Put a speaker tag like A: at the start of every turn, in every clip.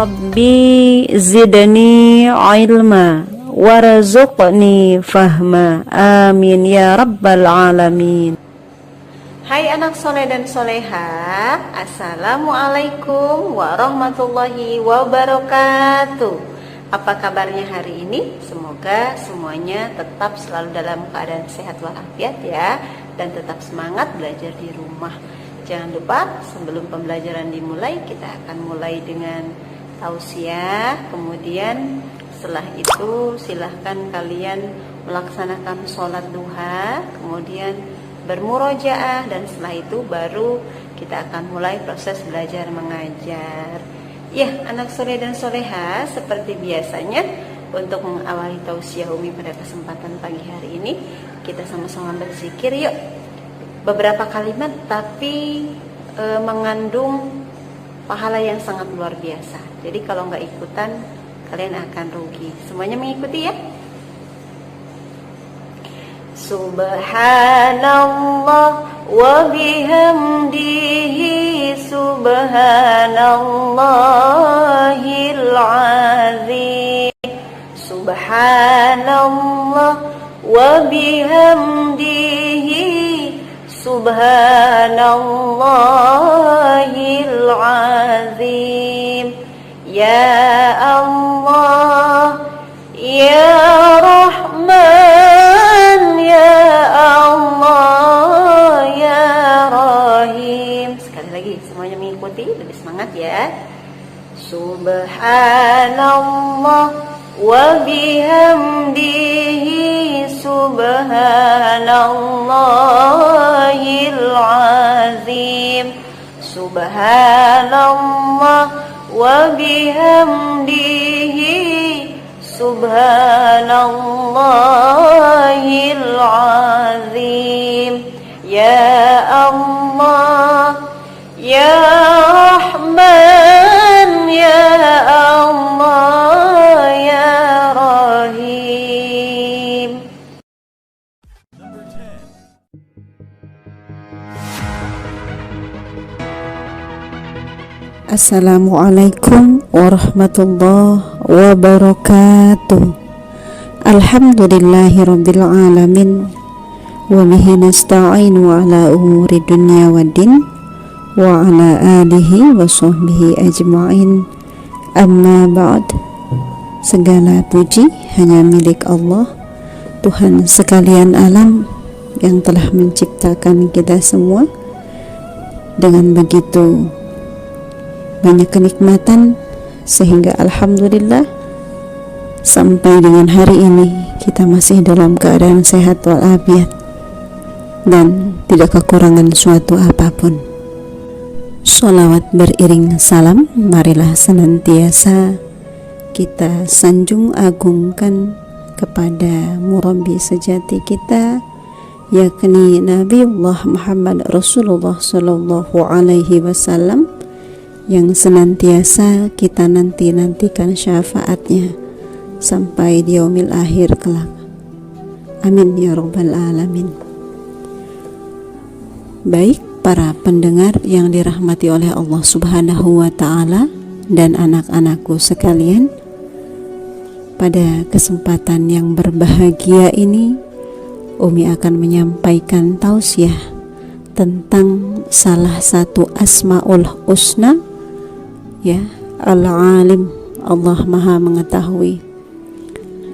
A: Rabbi zidni ilma warzuqni fahma. Amin ya rabbal alamin. Hai anak soleh dan soleha, assalamualaikum warahmatullahi wabarakatuh. Apa kabarnya hari ini? Semoga semuanya tetap selalu dalam keadaan sehat walafiat ya, dan tetap semangat belajar di rumah. Jangan lupa sebelum pembelajaran dimulai, kita akan mulai dengan tausiah. Kemudian setelah itu silahkan kalian melaksanakan sholat duha, kemudian bermurojaah, dan setelah itu baru kita akan mulai proses belajar mengajar. Ya, anak soleh dan soleha, seperti biasanya untuk mengawali tausiah Umi pada kesempatan pagi hari ini, kita sama-sama berzikir yuk. Beberapa kalimat tapi mengandung pahala yang sangat luar biasa. Jadi kalau nggak ikutan, kalian akan rugi. Semuanya mengikuti ya. Subhanallah wa bihamdihi subhanallahil azim. Subhanallah wa bihamdihi subhanallahil azim. Ya Allah, ya Rahman, ya Allah, ya Rahim. Sekali lagi semuanya mengikuti, lebih semangat ya. Subhanallah wa bihamdihi subhanallahil azim. Subhanallah wa bihamdihi subhanallahil azim. Ya Allah, ya Rahman, ya Allah, ya Rahim.
B: Assalamualaikum warahmatullahi wabarakatuh. Alhamdulillahirabbil alamin, wa bihi nasta'inu ala umuri dunya waddin, wa ala alihi wa sahbihi ajma'in. Amma ba'd. Segala puji hanya milik Allah, Tuhan sekalian alam yang telah menciptakan kita semua dengan begitu banyak kenikmatan, sehingga alhamdulillah sampai dengan hari ini kita masih dalam keadaan sehat walafiat dan tidak kekurangan suatu apapun. Sholawat beriring salam marilah senantiasa kita sanjung agungkan kepada murabbi sejati kita, yakni Nabiullah Muhammad Rasulullah sallallahu alaihi wasallam, yang senantiasa kita nantikan syafaatnya sampai di yaumil akhir kelak. Amin ya rabbal alamin. Baik para pendengar yang dirahmati oleh Allah subhanahu wa ta'ala dan anak-anakku sekalian, pada kesempatan yang berbahagia ini Umi akan menyampaikan tausiah tentang salah satu asmaul husna, ya, Al-Alim, Allah Maha Mengetahui.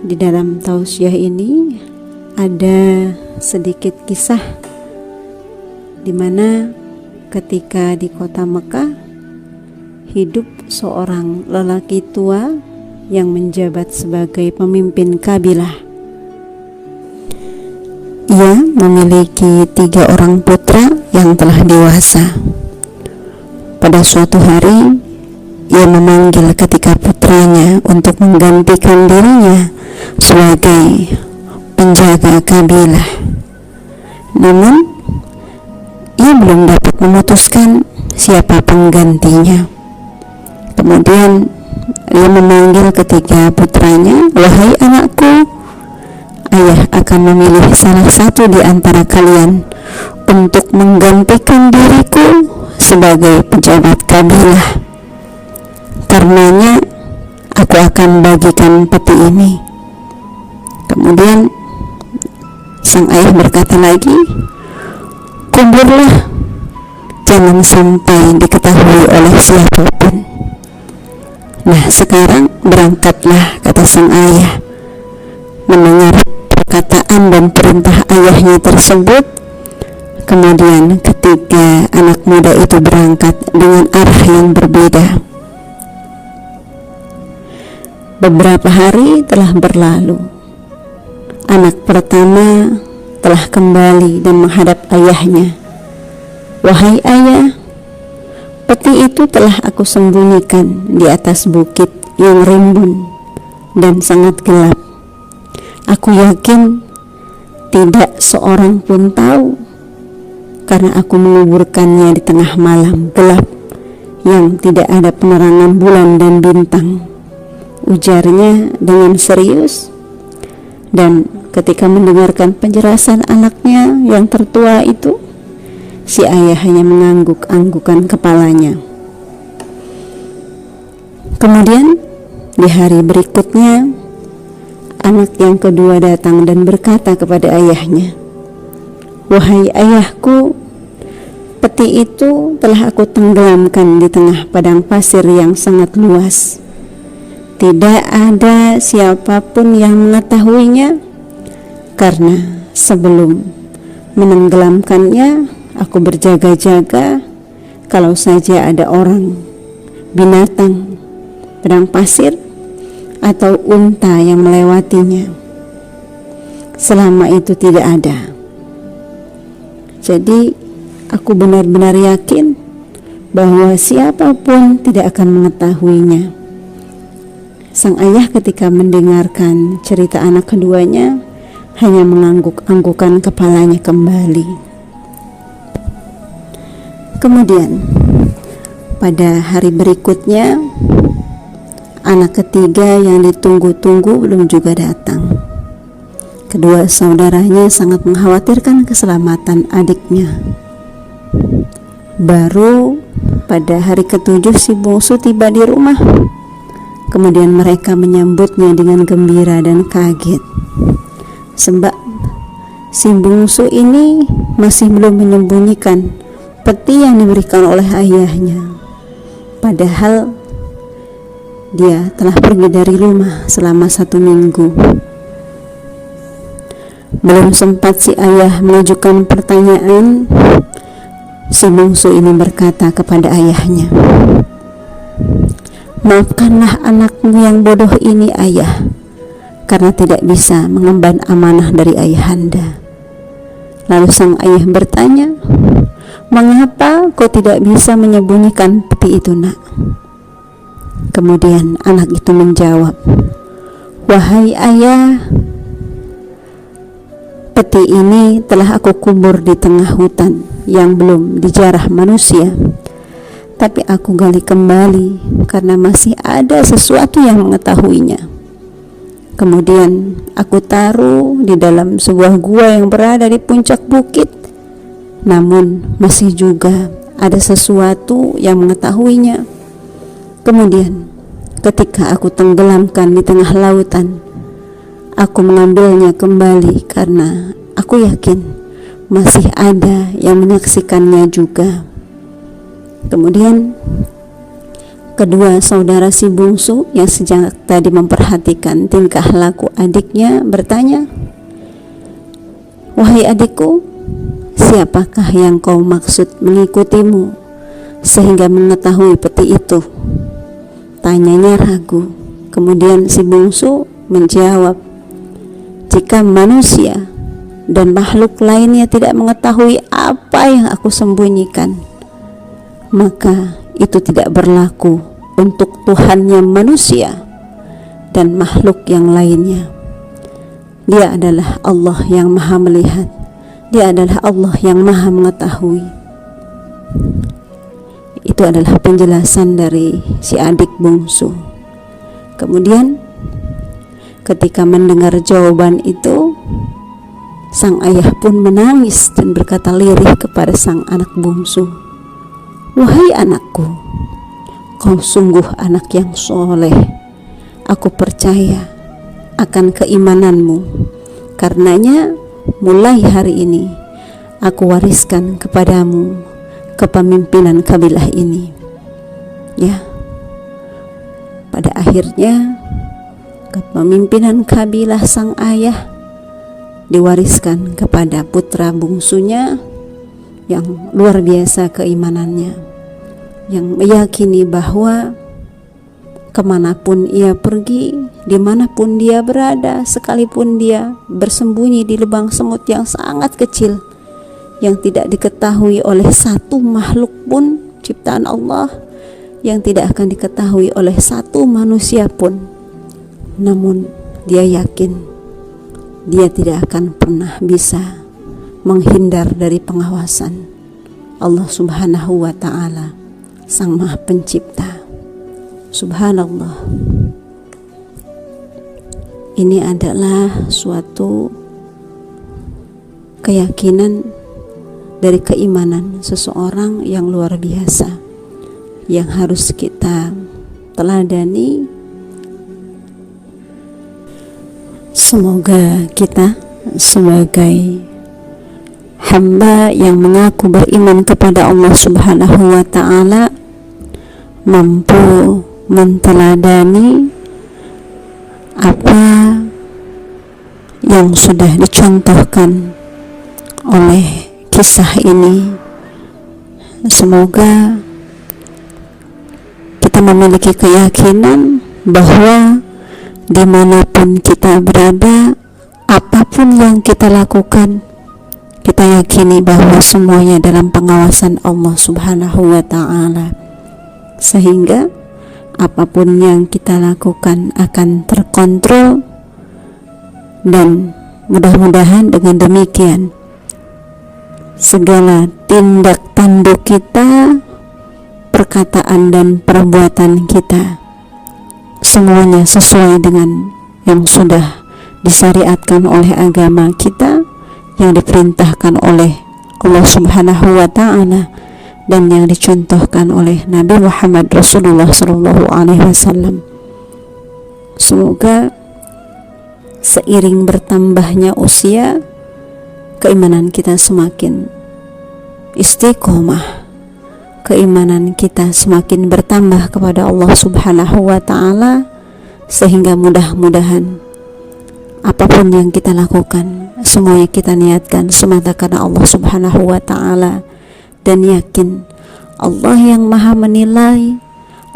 B: Di dalam tausiah ini ada sedikit kisah di mana ketika di kota Mekah hidup seorang lelaki tua yang menjabat sebagai pemimpin kabilah. Ia memiliki 3 orang putra yang telah dewasa. Pada suatu hari ia memanggil ketiga putranya untuk menggantikan dirinya sebagai penjaga kabilah. Namun ia belum dapat memutuskan siapa penggantinya. Kemudian ia memanggil ketiga putranya, "Wahai anakku, ayah akan memilih salah satu di antara kalian untuk menggantikan diriku sebagai pejabat kabilah. Karenanya aku akan bagikan peti ini. Kemudian sang ayah berkata lagi, kuburlah, jangan sampai diketahui oleh siapapun. Nah, sekarang berangkatlah, kata sang ayah. Mendengar perkataan dan perintah ayahnya tersebut, kemudian ketiga anak muda itu berangkat dengan arah yang berbeda. Beberapa hari telah berlalu. Anak pertama telah kembali dan menghadap ayahnya. Wahai ayah, peti itu telah aku sembunyikan di atas bukit yang rimbun dan sangat gelap. Aku yakin tidak seorang pun tahu, karena aku menguburkannya di tengah malam gelap yang tidak ada penerangan bulan dan bintang, ujarnya dengan serius. Dan ketika mendengarkan penjelasan anaknya yang tertua itu, si ayah hanya mengangguk-anggukan kepalanya. Kemudian di hari berikutnya, anak yang kedua datang dan berkata kepada ayahnya, wahai ayahku, peti itu telah aku tenggelamkan di tengah padang pasir yang sangat luas. Tidak ada siapapun yang mengetahuinya, karena sebelum menenggelamkannya aku berjaga-jaga kalau saja ada orang, binatang, padang pasir, atau unta yang melewatinya. Selama itu tidak ada. Jadi aku benar-benar yakin bahwa siapapun tidak akan mengetahuinya. Sang ayah ketika mendengarkan cerita anak keduanya hanya mengangguk-anggukan kepalanya kembali. Kemudian pada hari berikutnya, anak ketiga yang ditunggu-tunggu belum juga datang. Kedua saudaranya sangat mengkhawatirkan keselamatan adiknya. Baru pada hari ketujuh si bungsu tiba di rumah. Kemudian mereka menyambutnya dengan gembira dan kaget, sebab si bungsu ini masih belum menyembunyikan peti yang diberikan oleh ayahnya. Padahal dia telah pergi dari rumah selama 1 minggu. Belum sempat si ayah mengajukan pertanyaan, si bungsu ini berkata kepada ayahnya, maafkanlah anakmu yang bodoh ini, ayah, karena tidak bisa mengemban amanah dari ayahanda. Lalu sang ayah bertanya, mengapa kau tidak bisa menyembunyikan peti itu, nak? Kemudian anak itu menjawab, wahai ayah, peti ini telah aku kubur di tengah hutan yang belum dijarah manusia, tapi aku gali kembali karena masih ada sesuatu yang mengetahuinya. Kemudian aku taruh di dalam sebuah gua yang berada di puncak bukit, namun masih juga ada sesuatu yang mengetahuinya. Kemudian ketika aku tenggelamkan di tengah lautan, aku mengambilnya kembali karena aku yakin masih ada yang menyaksikannya juga. Kemudian kedua saudara si bungsu yang sejak tadi memperhatikan tingkah laku adiknya bertanya, wahai adikku, siapakah yang kau maksud mengikutimu sehingga mengetahui peti itu? Tanyanya ragu. Kemudian si bungsu menjawab, jika manusia dan makhluk lainnya tidak mengetahui apa yang aku sembunyikan, maka itu tidak berlaku untuk Tuhannya manusia dan makhluk yang lainnya. Dia adalah Allah yang maha melihat. Dia adalah Allah yang maha mengetahui. Itu adalah penjelasan dari si adik bungsu. Kemudian ketika mendengar jawaban itu, sang ayah pun menangis dan berkata lirih kepada sang anak bungsu, wahai anakku, kau sungguh anak yang soleh. Aku percaya akan keimananmu. Karenanya mulai hari ini aku wariskan kepadamu kepemimpinan kabilah ini. Ya, pada akhirnya kepemimpinan kabilah sang ayah diwariskan kepada putra bungsunya yang luar biasa keimanannya, yang meyakini bahwa kemanapun ia pergi, dimanapun dia berada, sekalipun dia bersembunyi di lubang semut yang sangat kecil, yang tidak diketahui oleh satu makhluk pun ciptaan Allah, yang tidak akan diketahui oleh satu manusia pun, namun dia yakin dia tidak akan pernah bisa menghindar dari pengawasan Allah Subhanahu wa Ta'ala, Sang Maha Pencipta. Subhanallah. Ini adalah suatu keyakinan dari keimanan seseorang yang luar biasa, yang harus kita teladani. Semoga kita sebagai hamba yang mengaku beriman kepada Allah Subhanahu wa Ta'ala mampu menteladani apa yang sudah dicontohkan oleh kisah ini. Semoga kita memiliki keyakinan bahwa dimanapun kita berada, apapun yang kita lakukan, kita yakini bahwa semuanya dalam pengawasan Allah Subhanahu wa Ta'ala, sehingga apapun yang kita lakukan akan terkontrol. Dan mudah-mudahan dengan demikian segala tindak tanduk kita, perkataan dan perbuatan kita, semuanya sesuai dengan yang sudah disyariatkan oleh agama kita, yang diperintahkan oleh Allah Subhanahu wa Ta'ala, dan yang dicontohkan oleh Nabi Muhammad Rasulullah SAW. Semoga seiring bertambahnya usia, keimanan kita semakin istiqomah, keimanan kita semakin bertambah kepada Allah Subhanahu wa Ta'ala, sehingga mudah-mudahan apapun yang kita lakukan, semuanya kita niatkan semata karena Allah Subhanahu wa Ta'ala, dan yakin Allah yang maha menilai,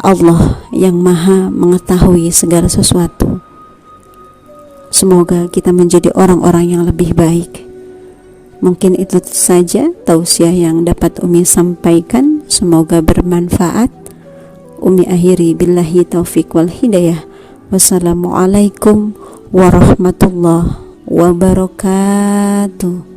B: Allah yang maha mengetahui segala sesuatu. Semoga kita menjadi orang-orang yang lebih baik. Mungkin itu saja tausiah yang dapat Umi sampaikan, semoga bermanfaat. Umi akhiri billahi taufiq wal hidayah. Wassalamualaikum warahmatullahi wabarakatuh.